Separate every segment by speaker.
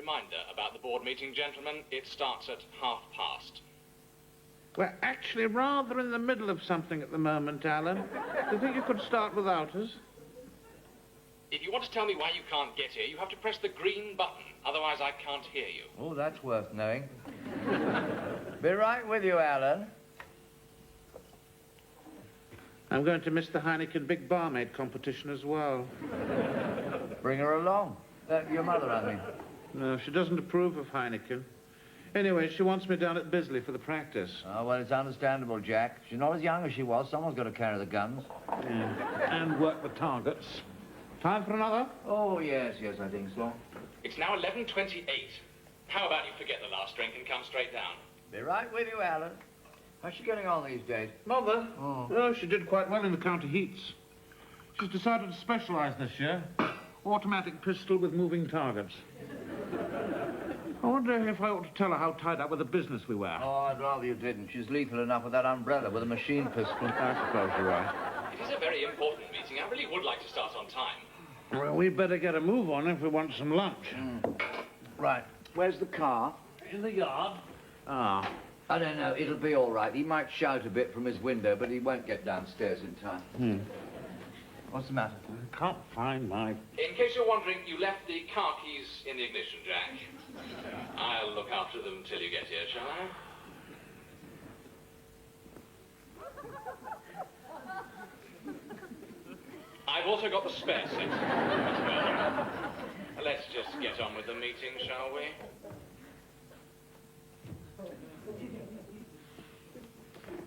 Speaker 1: reminder about the board meeting, gentlemen. It starts at past.
Speaker 2: We're actually rather in the middle of something at the moment, Alan. Do you think you could start without us?
Speaker 1: If you want to tell me why you can't get here, you have to press the green button. Otherwise, I can't hear you.
Speaker 3: Oh, that's worth knowing. Be right with you, Alan.
Speaker 2: I'm going to miss the Heineken Big Barmaid competition as well.
Speaker 3: Bring her along. Your mother, I mean.
Speaker 2: No, she doesn't approve of Heineken. Anyway, she wants me down at Bisley for the practice.
Speaker 3: Oh, well, it's understandable, Jack. She's not as young as she was. Someone's got to carry the guns.
Speaker 2: Yeah. And work the targets. Time for another?
Speaker 3: Oh, yes, I think so.
Speaker 1: It's now 11:28. How about you forget the last drink and come straight down?
Speaker 3: Be right with you, Alan. How's she getting on these days?
Speaker 2: Mother? Oh, she did quite well in the county heats. She's decided to specialise this year. Automatic pistol with moving targets. I wonder if I ought to tell her how tied up with the business we were.
Speaker 3: Oh, I'd rather you didn't. She's lethal enough with that umbrella with a machine pistol.
Speaker 2: I suppose you're right.
Speaker 1: It is a very important meeting. I really would like to start on time.
Speaker 2: Well, we'd better get a move on if we want some lunch.
Speaker 3: Right. Where's the car?
Speaker 2: In the yard. Ah.
Speaker 3: I don't know. It'll be all right. He might shout a bit from his window, but he won't get downstairs in time. What's the matter?
Speaker 2: I can't find my...
Speaker 1: In case you're wondering, you left the car keys in the ignition, Jack. I'll look after them till you get here, shall I? I've also got the spare set as well. Let's just get on with the meeting, shall we?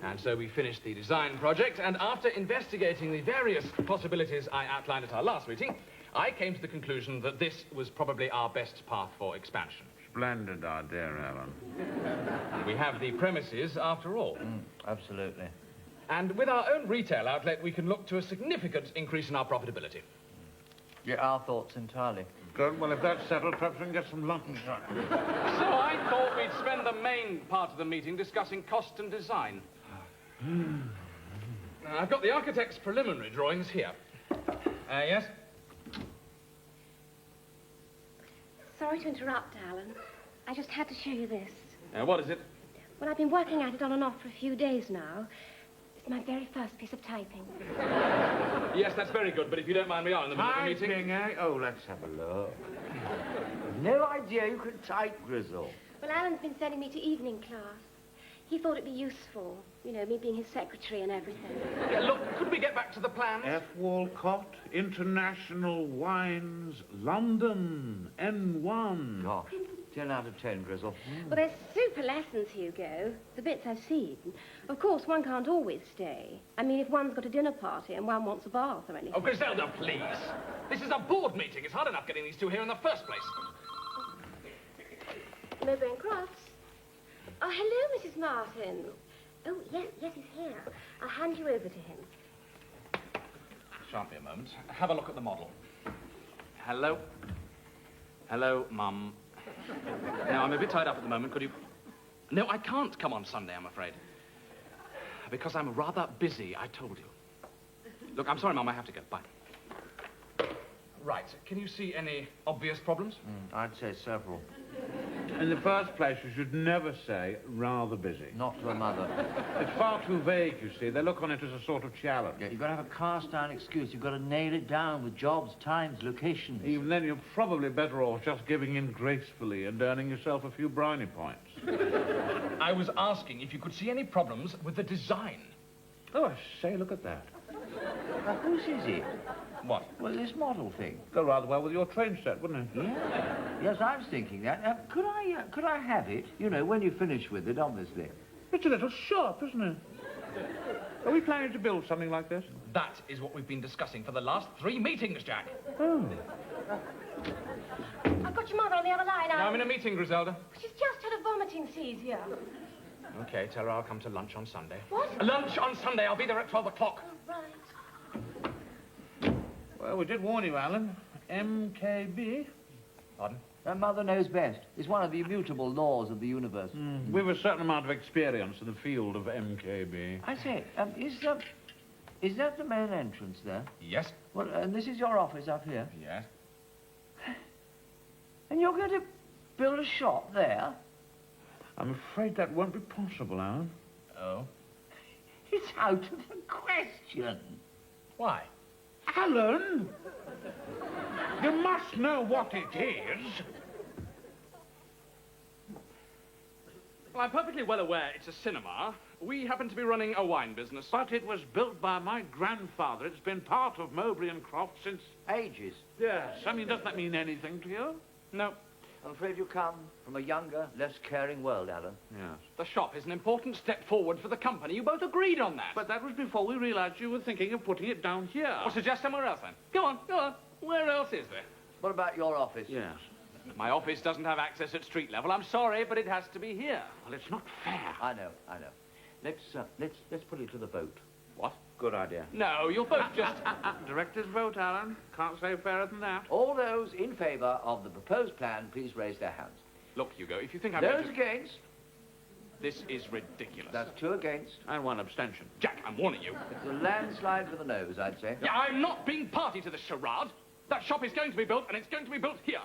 Speaker 1: And so we finished the design project, and after investigating the various possibilities I outlined at our last meeting, I came to the conclusion that this was probably our best path for expansion.
Speaker 2: Splendid idea, Alan.
Speaker 1: We have the premises after all.
Speaker 3: Absolutely.
Speaker 1: And with our own retail outlet, we can look to a significant increase in our profitability.
Speaker 3: Yeah, our thoughts entirely.
Speaker 2: Good. Well, if that's settled, perhaps we can get some lunch.
Speaker 1: So I thought we'd spend the main part of the meeting discussing cost and design. Now, I've got the architect's preliminary drawings here. Yes?
Speaker 4: Sorry to interrupt, Alan. I just had to show you this.
Speaker 1: What is it?
Speaker 4: Well, I've been working at it on and off for a few days now. It's my very first piece of typing.
Speaker 1: Yes, that's very good, but if you don't mind, we are in the middle of the meeting.
Speaker 2: Typing, eh? Oh, let's have a look.
Speaker 3: No idea you could type, Grizzle.
Speaker 4: Well, Alan's been sending me to evening class. He thought it'd be useful, you know, me being his secretary and everything.
Speaker 1: Yeah, look, could we get back to the plans?
Speaker 2: F. Walcott, International Wines, London, N1.
Speaker 3: Gosh, 10 out of 10, Grizzle.
Speaker 4: Well, there's super lessons, Hugo. The bits I've seen. Of course, one can't always stay. I mean, if one's got a dinner party and one wants a bath or anything.
Speaker 1: Oh, Griselda, please. This is a board meeting. It's hard enough getting these two here in the first place.
Speaker 4: Mowbray and Crofts. Oh, hello, Mrs. Martin. Oh, yes, he's here. I'll hand you over to him.
Speaker 1: Shan't be a moment. Have a look at the model. Hello. Hello, Mum. Now, I'm a bit tied up at the moment. Could you... No, I can't come on Sunday, I'm afraid. Because I'm rather busy, I told you. Look, I'm sorry, Mum, I have to go. Bye. Right. Can you see any obvious problems?
Speaker 3: I'd say several.
Speaker 2: In the first place, you should never say rather busy.
Speaker 3: Not to a mother.
Speaker 2: It's far too vague, you see. They look on it as a sort of challenge.
Speaker 3: Yeah, you've got to have a cast-iron excuse. You've got to nail it down with jobs, times, locations.
Speaker 2: Even then, you're probably better off just giving in gracefully and earning yourself a few brownie points.
Speaker 1: I was asking if you could see any problems with the design.
Speaker 2: Oh, I say, look at that.
Speaker 3: Now, whose is it?
Speaker 1: What?
Speaker 3: Well, this model thing.
Speaker 2: Go rather well with your train set, wouldn't it?
Speaker 3: Yeah. Yes, I was thinking that. Could I have it? You know, when you finish with it, obviously.
Speaker 2: It's a little sharp, isn't it? Are we planning to build something like this?
Speaker 1: That is what we've been discussing for the last 3 meetings, Jack.
Speaker 2: Oh.
Speaker 4: I've got your mother on the other line, Alan.
Speaker 1: Now, I'm in a meeting, Griselda.
Speaker 4: She's just had a vomiting seizure.
Speaker 1: Okay, tell her I'll come to lunch on Sunday.
Speaker 4: What?
Speaker 1: Lunch on Sunday. I'll be there at 12 o'clock.
Speaker 4: Oh, right.
Speaker 2: Well, we did warn you, Alan. MKB.
Speaker 1: Pardon?
Speaker 3: Mother knows best. It's one of the immutable laws of the universe.
Speaker 2: We've a certain amount of experience in the field of MKB.
Speaker 3: I say, is that the main entrance there?
Speaker 1: Yes.
Speaker 3: Well, and this is your office up here?
Speaker 1: Yes.
Speaker 3: And you're going to Build a shop there?
Speaker 2: I'm afraid that won't be possible, Alan.
Speaker 3: Oh. It's out of the question.
Speaker 1: Why?
Speaker 2: Alan! You must know what it is.
Speaker 1: Well, I'm perfectly well aware it's a cinema. We happen to be running a wine business.
Speaker 2: But it was built by my grandfather. It's been part of Mowbray and Croft since...
Speaker 3: Ages.
Speaker 2: Yes. I mean, does that mean anything to you?
Speaker 1: No.
Speaker 3: I'm afraid you come from a younger, less caring world, Alan.
Speaker 2: Yes.
Speaker 1: The shop is an important step forward for the company. You both agreed on that.
Speaker 2: But that was before we realized you were thinking of putting it down here.
Speaker 1: Well, suggest somewhere else, then. Go on, go on. Where else is there?
Speaker 3: What about your office?
Speaker 2: Yes.
Speaker 1: My office doesn't have access at street level. I'm sorry, but it has to be here.
Speaker 2: Well, it's not fair.
Speaker 3: I know. Let's put it to the vote.
Speaker 1: What?
Speaker 2: Good idea.
Speaker 1: No, you'll both just...
Speaker 2: Director's vote, Alan. Can't say fairer than that.
Speaker 3: All those in favour of the proposed plan, please raise their hands.
Speaker 1: Look, Hugo, if you think I'm
Speaker 3: Those
Speaker 1: going to...
Speaker 3: against?
Speaker 1: This is ridiculous.
Speaker 3: That's 2 against.
Speaker 2: And 1 abstention.
Speaker 1: Jack, I'm warning you.
Speaker 3: It's a landslide for the nose, I'd say.
Speaker 1: Yeah, I'm not being party to this charade. That shop is going to be built, and it's going to be built here.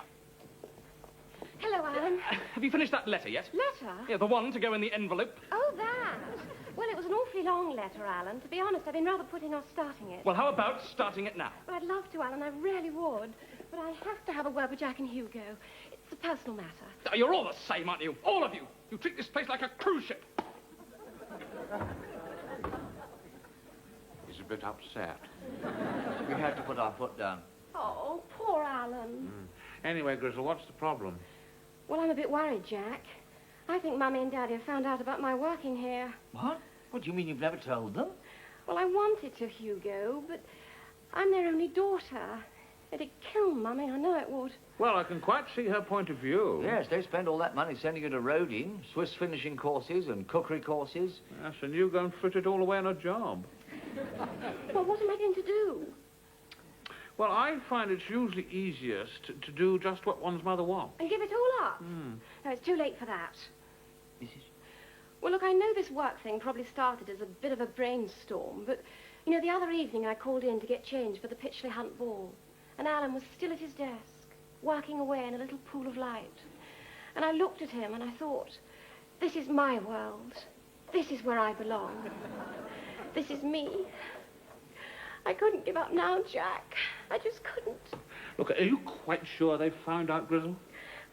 Speaker 4: Hello, Alan.
Speaker 1: Have you finished that letter yet?
Speaker 4: Letter?
Speaker 1: Yeah, the one to go in the envelope.
Speaker 4: Oh, that. Well, it was an awfully long letter, Alan. To be honest, I've been rather putting off starting it.
Speaker 1: Well, how about starting it now?
Speaker 4: Well, I'd love to, Alan. I really would. But I have to have a word with Jack and Hugo. It's a personal matter.
Speaker 1: Oh, you're all the same, aren't you? All of you. You treat this place like a cruise ship.
Speaker 2: He's a bit upset.
Speaker 3: We had to put our foot down.
Speaker 4: Oh, poor Alan.
Speaker 2: Anyway, Grizzle, what's the problem?
Speaker 4: Well, I'm a bit worried, Jack. I think Mummy and Daddy have found out about my working here.
Speaker 3: What? What do you mean you've never told them?
Speaker 4: Well, I wanted to, Hugo, but I'm their only daughter. It'd kill Mummy, I know it would.
Speaker 2: Well, I can quite see her point of view.
Speaker 3: Yes, they spend all that money sending you to roading, Swiss finishing courses and cookery courses.
Speaker 2: Yes, and you go and fit it all away on a job.
Speaker 4: Well, what am I going to do?
Speaker 2: Well, I find it's usually easiest to do just what one's mother wants.
Speaker 4: And give it all up? No, it's too late for that.
Speaker 3: This is...
Speaker 4: Well, look, I know this work thing probably started as a bit of a brainstorm, but, you know, the other evening I called in to get change for the Pitchley Hunt ball, and Alan was still at his desk, working away in a little pool of light. And I looked at him and I thought, this is my world. This is where I belong. This is me. I couldn't give up now, Jack. I just couldn't.
Speaker 2: Look, are you quite sure they've found out, Grizzle?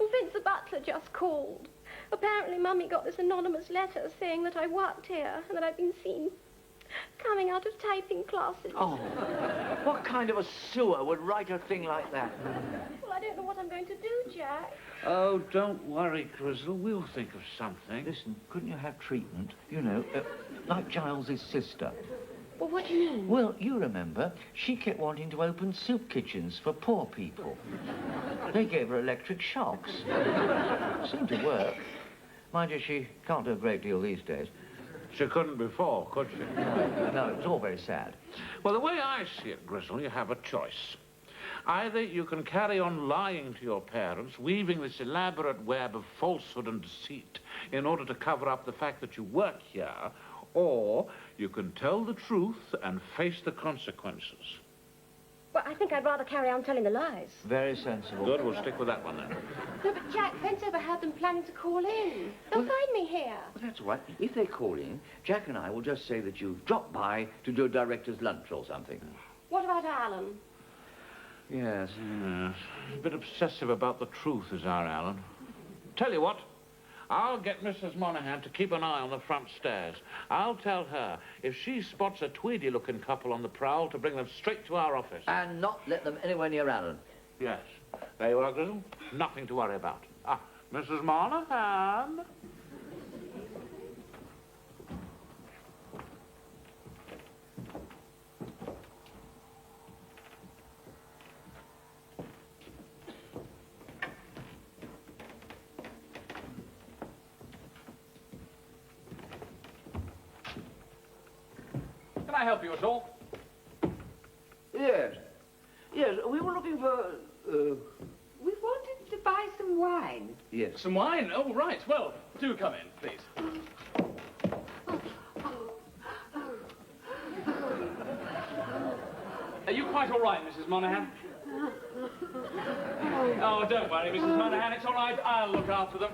Speaker 4: Well, Vince the butler just called. Apparently, Mummy got this anonymous letter saying that I worked here and that I'd been seen coming out of typing classes.
Speaker 3: Oh, what kind of a sewer would write a thing like that?
Speaker 4: Well, I don't know what I'm going to do, Jack.
Speaker 2: Oh, don't worry, Grizzle. We'll think of something.
Speaker 3: Listen, couldn't you have treatment? You know, like Giles's sister.
Speaker 4: Well, what do you mean?
Speaker 3: Well, you remember, she kept wanting to open soup kitchens for poor people. They gave her electric shocks. Seemed to work. Mind you, she can't do a great deal these days.
Speaker 2: She couldn't before, could she?
Speaker 3: No, it was all very sad.
Speaker 2: Well, the way I see it, Grizzle, you have a choice. Either you can carry on lying to your parents, weaving this elaborate web of falsehood and deceit in order to cover up the fact that you work here, or you can tell the truth and face the consequences.
Speaker 4: Well, I think I'd rather carry on telling the lies.
Speaker 3: Very sensible.
Speaker 2: Good, we'll stick with that one then.
Speaker 4: No, but Jack, Vince overheard them planning to call in. They'll find me here.
Speaker 3: Well, that's all right. If they call in, Jack and I will just say that you've dropped by to do a director's lunch or something.
Speaker 4: What about Alan?
Speaker 3: Yes.
Speaker 2: Yes. A bit obsessive about the truth is our Alan. Tell you what, I'll get Mrs. Monaghan to keep an eye on the front stairs. I'll tell her if she spots a tweedy-looking couple on the prowl to bring them straight to our office.
Speaker 3: And not let them anywhere near Alan.
Speaker 2: Yes. There you are, Grizzle. Nothing to worry about. Ah, Mrs. Monaghan.
Speaker 1: Can I help you at all?
Speaker 3: Yes. Yes, we were looking for...
Speaker 5: We wanted to buy some wine.
Speaker 3: Yes.
Speaker 1: Some wine? Oh, right. Well, do come in, please. Are you quite all right, Mrs. Monaghan? Oh, don't worry, Mrs. Monahan. It's all right. I'll look after them.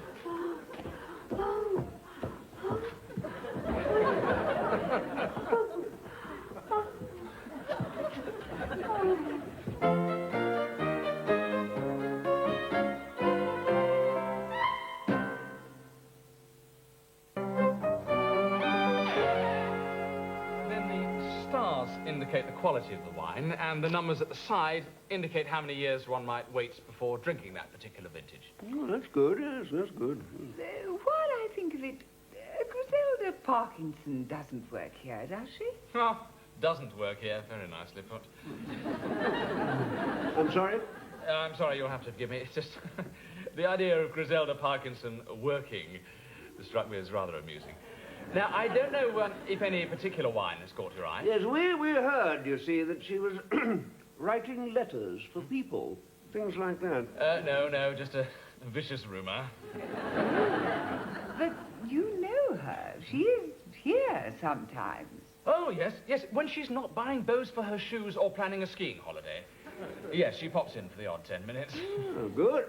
Speaker 1: Indicate the quality of the wine, and the numbers at the side indicate how many years one might wait before drinking that particular vintage.
Speaker 6: Oh, that's good, yes, that's good.
Speaker 5: While I think of it, Griselda Parkinson doesn't work here, does she?
Speaker 1: Oh, doesn't work here. Very nicely put.
Speaker 6: I'm sorry?
Speaker 1: I'm sorry, you'll have to forgive me. It's just the idea of Griselda Parkinson working struck me as rather amusing. Now, I don't know if any particular wine has caught your eye.
Speaker 6: Yes, we heard, you see, that she was writing letters for people, things like that.
Speaker 1: No, just a vicious rumour.
Speaker 5: But you know her. She is here sometimes.
Speaker 1: Oh, yes, when she's not buying bows for her shoes or planning a skiing holiday. Yes, she pops in for the odd 10 minutes.
Speaker 6: Oh, good.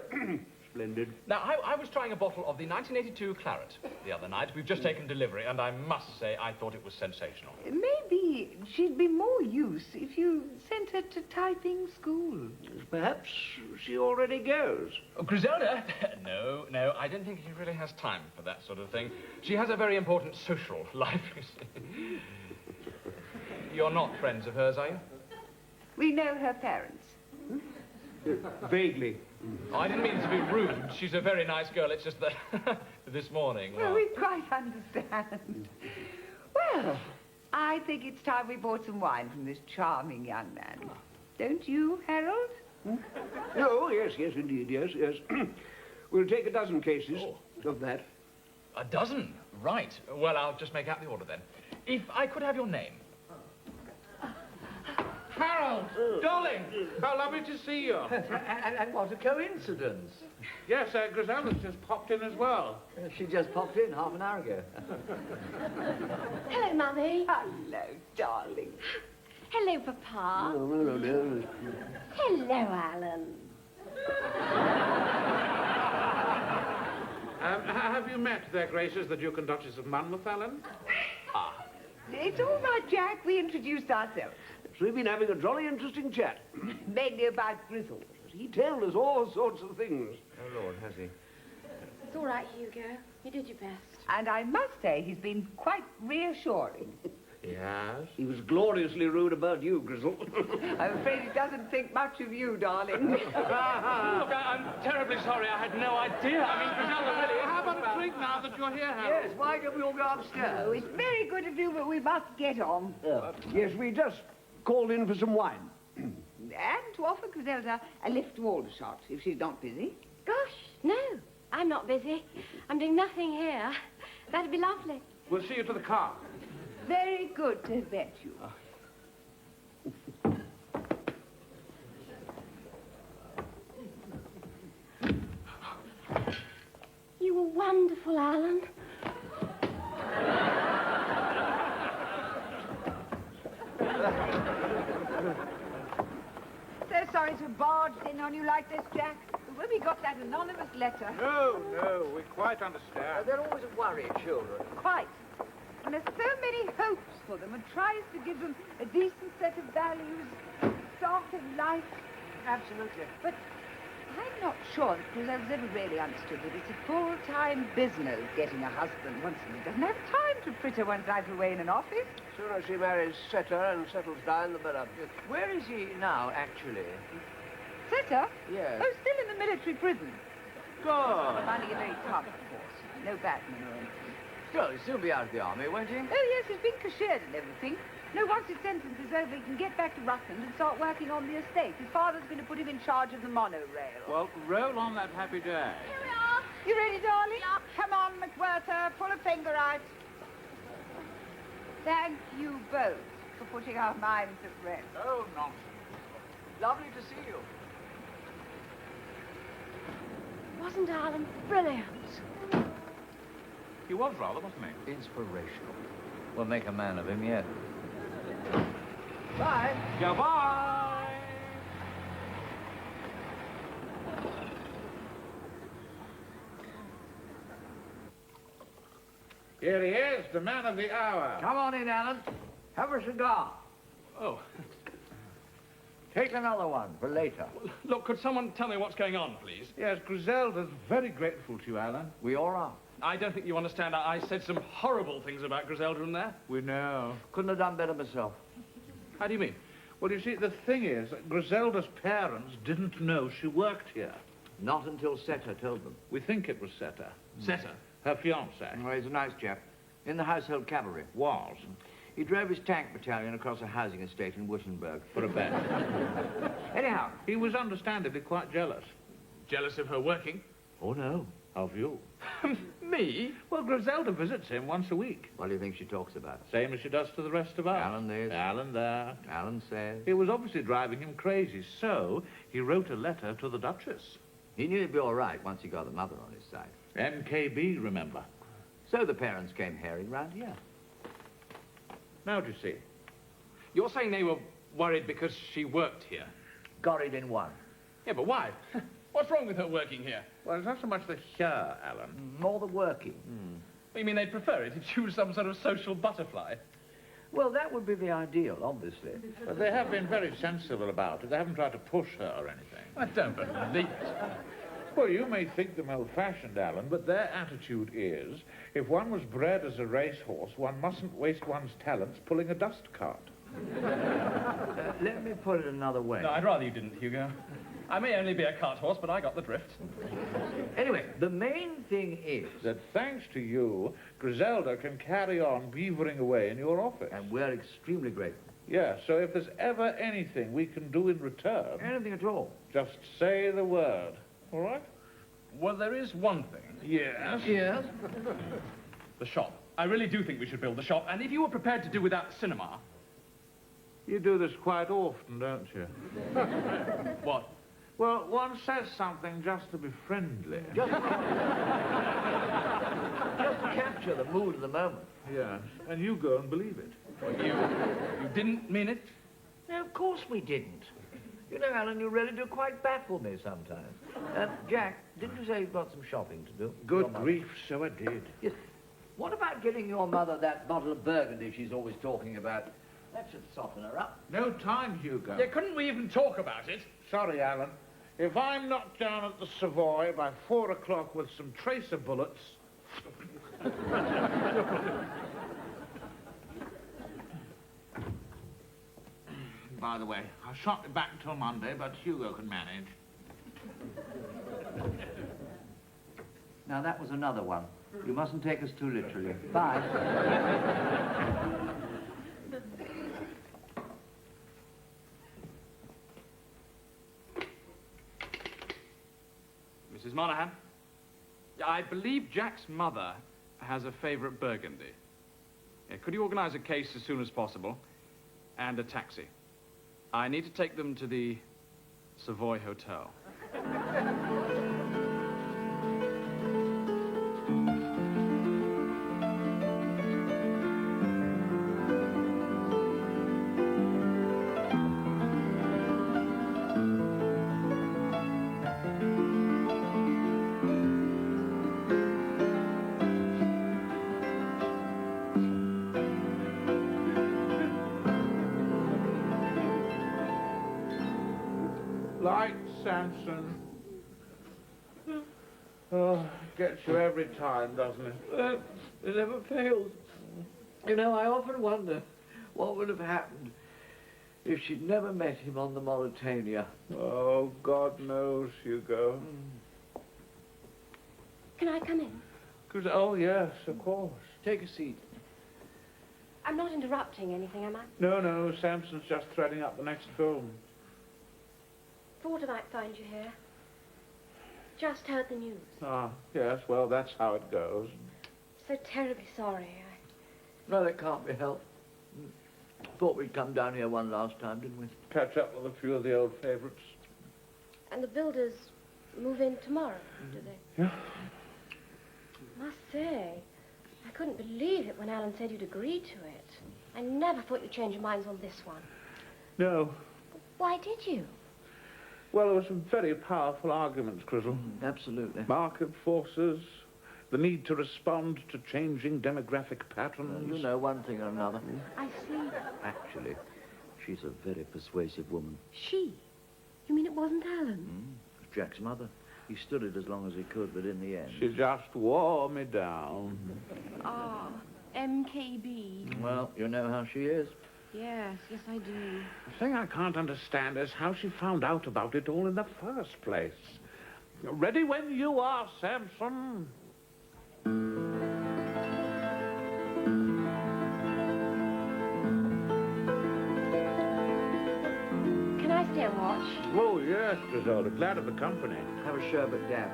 Speaker 6: Splendid.
Speaker 1: Now, I was trying a bottle of the 1982 claret the other night. We've just taken delivery, and I must say I thought it was sensational.
Speaker 5: Maybe she'd be more use if you sent her to typing school.
Speaker 6: Perhaps she already goes.
Speaker 1: Oh, Griselda? No, I don't think she really has time for that sort of thing. She has a very important social life, you see. You're not friends of hers, are you?
Speaker 5: We know her parents.
Speaker 6: Vaguely.
Speaker 1: Oh, I didn't mean to be rude. She's a very nice girl. It's just that this morning...
Speaker 5: Well, we quite understand. Well, I think it's time we bought some wine from this charming young man. Don't you, Harold?
Speaker 6: Oh, yes, indeed, yes. We'll take a dozen cases of that.
Speaker 1: A dozen? Right. Well, I'll just make out the order then. If I could have your name.
Speaker 2: Harold! Darling! How lovely to see you.
Speaker 3: And what a coincidence.
Speaker 2: Yes, Griselda's just popped in as well.
Speaker 3: She just popped in half an hour ago.
Speaker 4: Hello, Mummy.
Speaker 5: Hello, darling.
Speaker 4: Hello, Papa.
Speaker 6: Oh, hello, dear.
Speaker 4: Hello, Alan.
Speaker 2: Have you met their graces, the Duke and Duchess of Monmouth, Alan?
Speaker 5: It's all right, Jack. We introduced ourselves.
Speaker 6: So we've been having a jolly interesting chat.
Speaker 5: Mainly about Grizzle.
Speaker 6: He told us all sorts of things.
Speaker 3: Oh, Lord, has he?
Speaker 4: It's all right, Hugo. You did your best.
Speaker 5: And I must say he's been quite reassuring.
Speaker 2: Yes?
Speaker 6: He was gloriously rude about you, Grizzle.
Speaker 5: I'm afraid he doesn't think much of you, darling.
Speaker 1: Look, I'm terribly sorry. I had no idea. I mean, Griselda really...
Speaker 2: Have a drink now that you're here, Harold.
Speaker 6: Yes, why don't we all go upstairs?
Speaker 5: Oh, it's very good of you, but we must get on.
Speaker 6: Yes, we just called in for some wine.
Speaker 5: And to offer Griselda a lift to Aldershot, if she's not busy.
Speaker 4: Gosh, no. I'm not busy. I'm doing nothing here. That'd be lovely.
Speaker 2: We'll see you to the car.
Speaker 5: Very good to have met you.
Speaker 4: You were wonderful, Alan.
Speaker 5: So sorry to have barged in on you like this, Jack. But when we got that anonymous letter...
Speaker 2: No, we quite understand.
Speaker 3: They're always a worry, children.
Speaker 5: Quite. And there's so many hopes for them and tries to give them a decent set of values, start of life.
Speaker 3: Absolutely.
Speaker 5: But I'm not sure that Griselda's ever really understood that it's a full-time business getting a husband once he doesn't have time to fritter one's life away in an office.
Speaker 6: Soon as she marries Setter and settles down, the better.
Speaker 3: Where is he now, actually?
Speaker 5: Setter?
Speaker 3: Yes.
Speaker 5: Oh, still in the military prison.
Speaker 6: Good.
Speaker 5: Finding it very tough, of course. No batman or anything.
Speaker 3: Still, he'll soon be out of the army, won't he?
Speaker 5: Oh, yes, he's been cashiered and everything. No, once his sentence is over, he can get back to Rutland and start working on the estate. His father's going to put him in charge of the monorail.
Speaker 2: Well, roll on that happy day.
Speaker 4: Here we are.
Speaker 5: You ready, darling? Yeah. Come on, McWhirter, pull a finger out. Thank you both for putting our minds at rest.
Speaker 2: Oh, nonsense.
Speaker 3: Lovely to see you.
Speaker 4: Wasn't Alan brilliant?
Speaker 2: He was rather, wasn't he?
Speaker 3: Inspirational. We'll make a man of him yet.
Speaker 6: Bye.
Speaker 2: Goodbye. Here he is, the man of the hour.
Speaker 3: Come on in, Alan. Have a cigar.
Speaker 1: Oh,
Speaker 3: Take another one for later.
Speaker 1: look, could someone tell me what's going on, please?
Speaker 2: Yes, Griselda's very grateful to you, Alan.
Speaker 3: We all are.
Speaker 1: I don't think you understand. I said some horrible things about Griselda in there.
Speaker 2: We know.
Speaker 3: Couldn't have done better myself.
Speaker 1: How do you mean?
Speaker 2: Well, you see, the thing is, Griselda's parents didn't know she worked here.
Speaker 3: Not until Seta told them.
Speaker 2: We think it was Seta,
Speaker 1: Seta.
Speaker 2: her fiancé.
Speaker 3: Well, he's a nice chap. In the household cavalry.
Speaker 2: Was.
Speaker 3: He drove his tank battalion across a housing estate in Wittenberg.
Speaker 2: For a bet.
Speaker 3: Anyhow.
Speaker 2: He was understandably quite jealous.
Speaker 1: Jealous of her working?
Speaker 3: Oh, no.
Speaker 2: Of you.
Speaker 1: Me?
Speaker 2: Well, Griselda visits him once a week.
Speaker 3: What do you think she talks about?
Speaker 2: Same as she does to the rest of us.
Speaker 3: Alan this.
Speaker 2: Alan that.
Speaker 3: Alan says.
Speaker 2: It was obviously driving him crazy, so he wrote a letter to the Duchess.
Speaker 3: He knew he'd be all right once he got the mother on his side.
Speaker 2: MKB, remember.
Speaker 3: So the parents came herring round here.
Speaker 2: Now, do you see?
Speaker 1: You're saying they were worried because she worked here?
Speaker 3: Got it in one.
Speaker 1: Yeah, but why? What's wrong with her working here?
Speaker 2: Well, it's not so much the here, Alan.
Speaker 3: More the working.
Speaker 1: You mean they'd prefer it if she was some sort of social butterfly?
Speaker 3: Well, that would be the ideal, obviously.
Speaker 2: But they have been very sensible about it. They haven't tried to push her or anything.
Speaker 1: I don't believe it.
Speaker 2: Well, you may think them old-fashioned, Alan, but their attitude is, if one was bred as a racehorse, one mustn't waste one's talents pulling a dust cart.
Speaker 3: Let me put it another way.
Speaker 1: No, I'd rather you didn't, Hugo. I may only be a cart horse, but I got the drift.
Speaker 3: Anyway, the main thing is...
Speaker 2: That thanks to you, Griselda can carry on beavering away in your office.
Speaker 3: And we're extremely grateful.
Speaker 2: Yeah, so if there's ever anything we can do in return,
Speaker 3: Anything at all.
Speaker 2: just say the word. All right?
Speaker 1: Well, there is one thing.
Speaker 2: Yes.
Speaker 3: Yes?
Speaker 1: The shop. I really do think we should build the shop, and if you were prepared to do without the cinema...
Speaker 2: You do this quite often, don't you?
Speaker 1: What?
Speaker 2: Well, one says something just to be friendly.
Speaker 3: Just to capture the mood of the moment.
Speaker 2: Yes, and you go and believe it.
Speaker 1: What, you didn't mean it?
Speaker 3: No, of course we didn't. You know, Alan, you really do quite baffle me sometimes. Jack, didn't you say you've got some shopping to do? Your
Speaker 2: Good
Speaker 3: mother?
Speaker 2: grief, so I did.
Speaker 3: Yes. What about getting your mother that bottle of Burgundy she's always talking about? That should soften her up.
Speaker 2: No time, Hugo.
Speaker 1: Yeah, couldn't we even talk about it?
Speaker 2: Sorry, Alan. If I'm not down at the Savoy by 4 o'clock with some tracer bullets... By the way, I shan't be back till Monday, but Hugo can manage.
Speaker 3: Now, that was another one. You mustn't take us too literally. Bye.
Speaker 1: Mrs. Monaghan? I believe Jack's mother has a favourite Burgundy. Yeah, could you organise a case as soon as possible? And a taxi. I need to take them to the Savoy Hotel.
Speaker 2: Like Samson. Oh, gets you every time, doesn't it?
Speaker 3: It never fails. You know, I often wonder what would have happened if she'd never met him on the Mauritania.
Speaker 2: Oh, God knows, Hugo.
Speaker 4: Can I come in?
Speaker 2: Oh, yes, of course.
Speaker 3: Take a seat.
Speaker 4: I'm not interrupting anything, am I?
Speaker 2: No, Samson's just threading up the next film.
Speaker 4: Thought I might find you here. Just heard the news.
Speaker 2: Ah, yes, well, that's how it goes.
Speaker 4: So terribly sorry.
Speaker 3: No, that can't be helped. Thought we'd come down here one last time, didn't we?
Speaker 2: Catch up with a few of the old favourites.
Speaker 4: And the builders move in tomorrow, do they?
Speaker 2: Yeah.
Speaker 4: Must say, I couldn't believe it when Alan said you'd agreed to it. I never thought you'd change your minds on this one.
Speaker 2: No.
Speaker 4: Why did you?
Speaker 2: Well, there were some very powerful arguments, Crizzle.
Speaker 3: Absolutely.
Speaker 2: Market forces, the need to respond to changing demographic patterns.
Speaker 3: You know, one thing or another.
Speaker 4: I see.
Speaker 3: Actually, she's a very persuasive woman.
Speaker 4: She? You mean it wasn't Alan?
Speaker 3: Jack's mother. He stood it as long as he could, but in the end...
Speaker 2: She just wore me down.
Speaker 4: Ah, MKB.
Speaker 3: Well, you know how she is.
Speaker 4: Yes, yes, I do.
Speaker 2: The thing I can't understand is how she found out about it all in the first place. Ready when you are, Samson.
Speaker 4: Can I stay and watch?
Speaker 2: Oh, yes, Griselda. Glad of the company.
Speaker 3: Have a sherbet dab.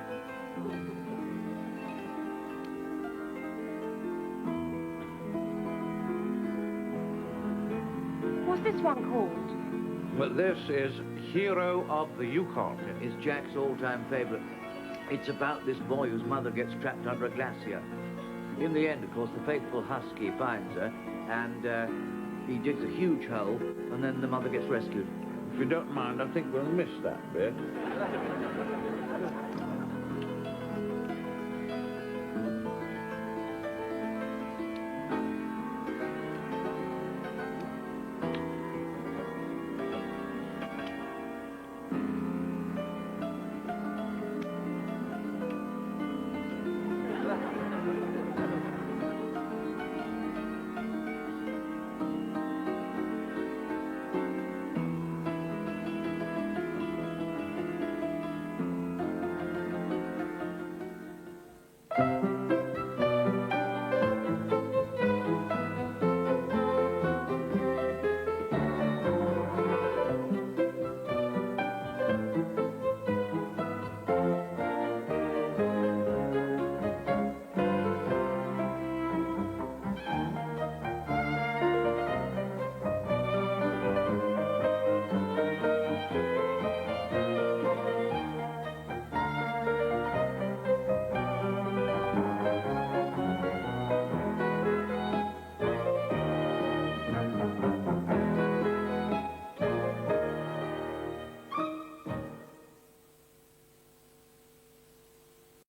Speaker 4: What's this one called?
Speaker 2: Well, this is Hero of the Yukon.
Speaker 3: It's Jack's all-time favorite. It's about this boy whose mother gets trapped under a glacier. In the end, of course, the faithful husky finds her, and he digs a huge hole, and then the mother gets rescued.
Speaker 2: If you don't mind, I think we'll miss that bit.